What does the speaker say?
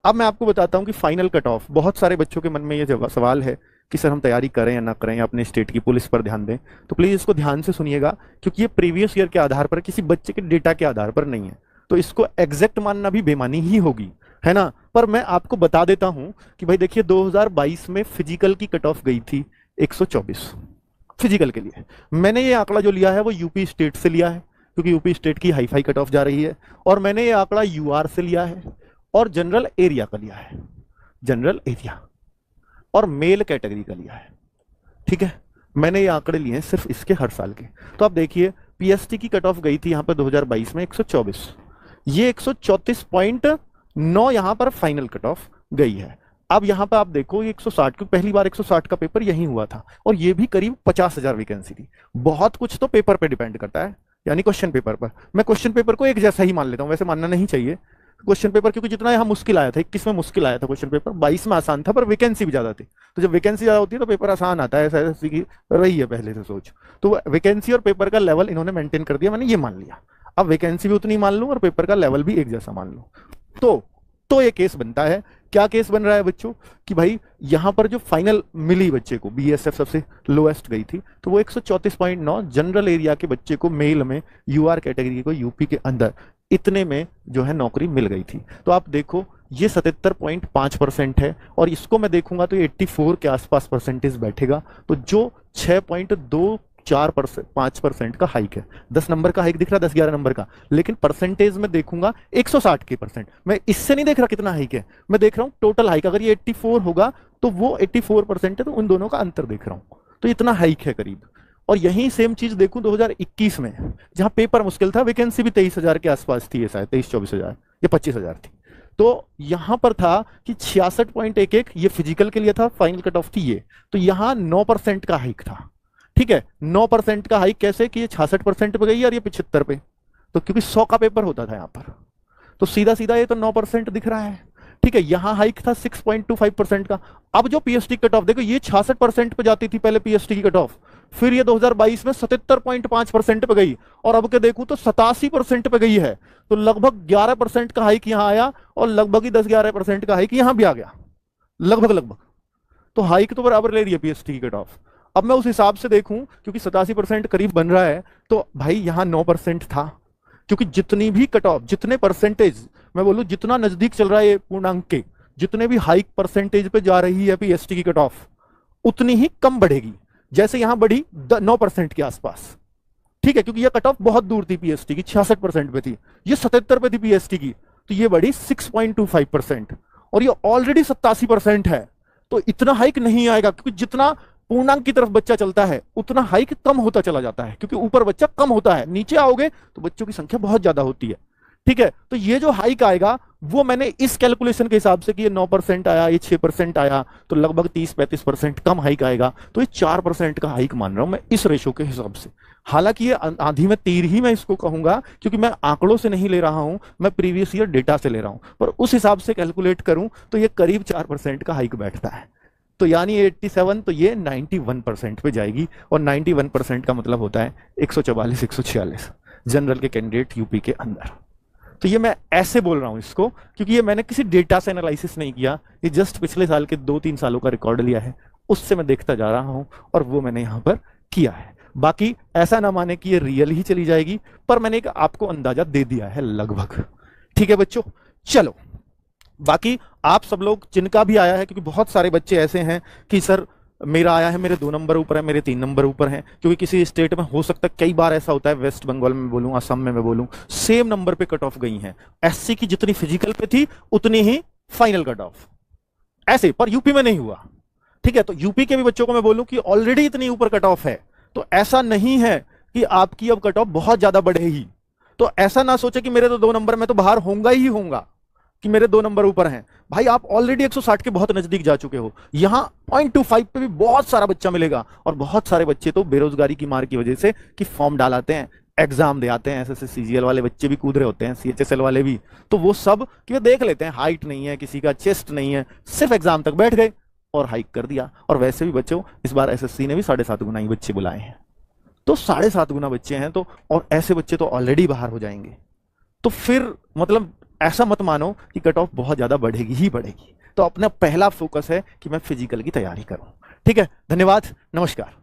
अब मैं आपको बताता हूँ कि फाइनल कट ऑफ, बहुत सारे बच्चों के मन में ये सवाल है कि सर हम तैयारी करें या ना करें, या अपने स्टेट की पुलिस पर ध्यान दें। तो प्लीज इसको ध्यान से सुनिएगा, क्योंकि ये प्रीवियस ईयर के आधार पर, किसी बच्चे के डेटा के आधार पर नहीं है, तो इसको एग्जैक्ट मानना भी बेमानी ही होगी, है ना। पर मैं आपको बता देता हूं कि भाई देखिए 2022 में फिजिकल की कट ऑफ गई थी 124 फिजिकल के लिए। मैंने ये आंकड़ा जो लिया है वो यूपी स्टेट से लिया है, क्योंकि यूपी स्टेट की हाई फाई कट ऑफ जा रही है। और मैंने ये आंकड़ा यूआर से लिया है और जनरल एरिया का लिया है, जनरल एरिया और मेल कैटेगरी का लिया है। ठीक है, मैंने ये आंकड़े लिए हैं सिर्फ इसके हर साल के। तो आप देखिए पीएसटी की कट ऑफ गई थी यहां पर 2022 में 124, ये 134.9 यहां पर फाइनल कट ऑफ गई है। अब यहां पर आप देखो ये 160, क्योंकि पहली बार 160 का पेपर यही हुआ था, और ये भी करीब 50,000 वैकेंसी थी। बहुत कुछ तो पेपर पे डिपेंड करता है, यानी क्वेश्चन पेपर पर। मैं क्वेश्चन पेपर को एक जैसा ही मान लेता हूं, वैसे मानना नहीं चाहिए क्वेश्चन पेपर, क्योंकि जितना यहाँ मुश्किल आया था 21 में मुश्किल आया था क्वेश्चन पेपर, 22 में आसान था, पर वैकेंसी भी ज्यादा थी। तो जब वैकेंसी ज्यादा होती है तो पेपर आसान आता है, ऐसा की रही है पहले से सोच। तो वैकेंसी और पेपर का लेवल इन्होंने मेंटेन कर दिया, मैंने ये मान लिया। अब वैकेंसी भी उतनी मान लूं और पेपर का लेवल भी एक जैसा मान लूं, तो ये केस बनता है। क्या केस बन रहा है बच्चों कि भाई यहां पर जो फाइनल मिली बच्चे को, बीएसएफ सबसे लोएस्ट गई थी, तो वो 134.9 जनरल एरिया के बच्चे को मेल में, यूआर कैटेगरी को यूपी के अंदर इतने में जो है नौकरी मिल गई थी। तो आप देखो ये 77.5% है, और इसको मैं देखूंगा तो 84 के आसपास परसेंटेज बैठेगा, तो जो 6.24% का हाइक है। 10 नंबर का हाइक दिख रहा है, 10-11 नंबर का, लेकिन परसेंटेज में देखूंगा 160 के परसेंट। मैं इससे नहीं देख रहा कितना हाइक है, मैं देख रहा हूं टोटल हाइक। अगर ये 84 होगा तो वो 84% है, तो उन दोनों का अंतर देख रहा हूं, तो इतना हाइक है करीब। और यही सेम चीज देखूं 2021 में, जहां पेपर मुश्किल था, वैकेंसी भी 23,000 के आसपास थी, शायद 23-24,000 या 25,000 थी। तो यहां पर था कि 66.11 ये फिजिकल के लिए था, फाइनल कट ऑफ थी ये, तो यहां 9% का हाइक था। ठीक है, 9% का हाइक कैसे कि ये 66% पे गई और ये 75 पे, तो क्योंकि 100 का पेपर होता था यहां पर, तो सीधा सीधा ये तो 9% दिख रहा है। ठीक है, यहां हाइक था 6.25% का। अब जो पीएसटी कट ऑफ देखो, ये 66% पे जाती थी पहले पीएसटी की कट ऑफ, फिर ये 2022 में 77.5% पे गई, और अब के देखूं तो 87% पे गई है। तो लगभग 11% का हाइक यहां आया, और लगभग ही 10-11% का हाइक यहां भी आ गया, लगभग। तो हाइक तो बराबर ले रही है पीएसटी की कट ऑफ। अब मैं उस हिसाब से देखूं, क्योंकि 87% करीब बन रहा है, तो भाई यहां 9% था, क्योंकि जितनी भी कट ऑफ, जितने परसेंटेज, मैं बोलूं जितना नजदीक चल रहा है पूर्णांक के, जितने भी हाइक परसेंटेज पे जा रही है पीएसटी की कट ऑफ, उतनी ही कम बढ़ेगी। जैसे यहां बढ़ी 9% के आसपास, ठीक है, क्योंकि यह कट ऑफ बहुत दूर थी पीएसटी की, 66% पे थी, ये 77 पे थी पीएसटी की, तो ये बढ़ी 6.25%, और ये ऑलरेडी 87% है। तो इतना हाइक नहीं आएगा, क्योंकि जितना पूर्णांक की तरफ बच्चा चलता है उतना हाइक कम होता चला जाता है, क्योंकि ऊपर बच्चा कम होता है, नीचे आओगे तो बच्चों की संख्या बहुत ज्यादा होती है। ठीक है, तो ये जो हाइक आएगा वो मैंने इस कैलकुलेशन के हिसाब से कि ये 9% आया, ये 6% आया, तो लगभग 30-35% कम हाइक आएगा, तो ये 4% का हाइक मान रहा हूं मैं इस रेशो के हिसाब से। हालांकि ये आंधी में तीर ही मैं इसको कहूंगा, क्योंकि मैं आंकड़ों से नहीं ले रहा हूं, मैं प्रीवियस ईयर डेटा से ले रहा हूं, पर उस हिसाब से कैलकुलेट करूं तो ये करीब 4% का हाइक बैठता है। तो यानी 87, तो ये 91% पे जाएगी, और 91% का मतलब होता है 144-146 जनरल के कैंडिडेट यूपी के अंदर। तो ये मैं ऐसे बोल रहा हूं इसको, क्योंकि ये मैंने किसी डेटा से एनालिसिस नहीं किया, ये जस्ट पिछले साल के 2-3 सालों का रिकॉर्ड लिया है, उससे मैं देखता जा रहा हूं, और वो मैंने यहां पर किया है। बाकी ऐसा ना माने कि ये रियल ही चली जाएगी, पर मैंने एक आपको अंदाजा दे दिया है लगभग। ठीक है बच्चों, चलो बाकी आप सब लोग जिनका भी आया है, क्योंकि बहुत सारे बच्चे ऐसे हैं कि सर मेरा आया है, मेरे 2 नंबर ऊपर है, मेरे 3 नंबर ऊपर हैं, क्योंकि किसी स्टेट में हो सकता है, कई बार ऐसा होता है, वेस्ट बंगाल में बोलूं, असम में मैं बोलूं, सेम नंबर पे कट ऑफ गई हैं। एससी की जितनी फिजिकल पे थी उतनी ही फाइनल कट ऑफ, ऐसे, पर यूपी में नहीं हुआ। ठीक है, तो यूपी के भी बच्चों को मैं बोलूं कि ऑलरेडी इतनी ऊपर कट ऑफ है, तो ऐसा नहीं है कि आपकी अब कट ऑफ बहुत ज्यादा बढ़ेगी। तो ऐसा ना सोचे कि मेरे तो 2 नंबर में तो बाहर होऊंगा ही होऊंगा, कि मेरे 2 नंबर ऊपर हैं। भाई आप ऑलरेडी 160 के बहुत नजदीक जा चुके हो, यहां 0.25 पे भी बहुत सारा बच्चा मिलेगा, और बहुत सारे बच्चे तो बेरोजगारी की मार की वजह से कि फॉर्म डालाते हैं, एग्जाम दे आते हैं, एसएससी सीजीएल वाले बच्चे भी कूद रहे होते हैं, सीएचएसएल वाले भी, तो वो सब कि वे देख लेते हैं, हाइट नहीं है किसी का, चेस्ट नहीं है, सिर्फ एग्जाम तक बैठ गए और हाइक कर दिया। और वैसे भी बच्चों इस बार एसएससी ने भी 7.5 गुना ही बच्चे बुलाए हैं, तो 7.5 गुना बच्चे हैं, तो और ऐसे बच्चे तो ऑलरेडी बाहर हो जाएंगे। तो फिर मतलब ऐसा मत मानो कि कट ऑफ बहुत ज्यादा बढ़ेगी ही बढ़ेगी। तो अपना पहला फोकस है कि मैं फिजिकल की तैयारी करूं। ठीक है, धन्यवाद, नमस्कार।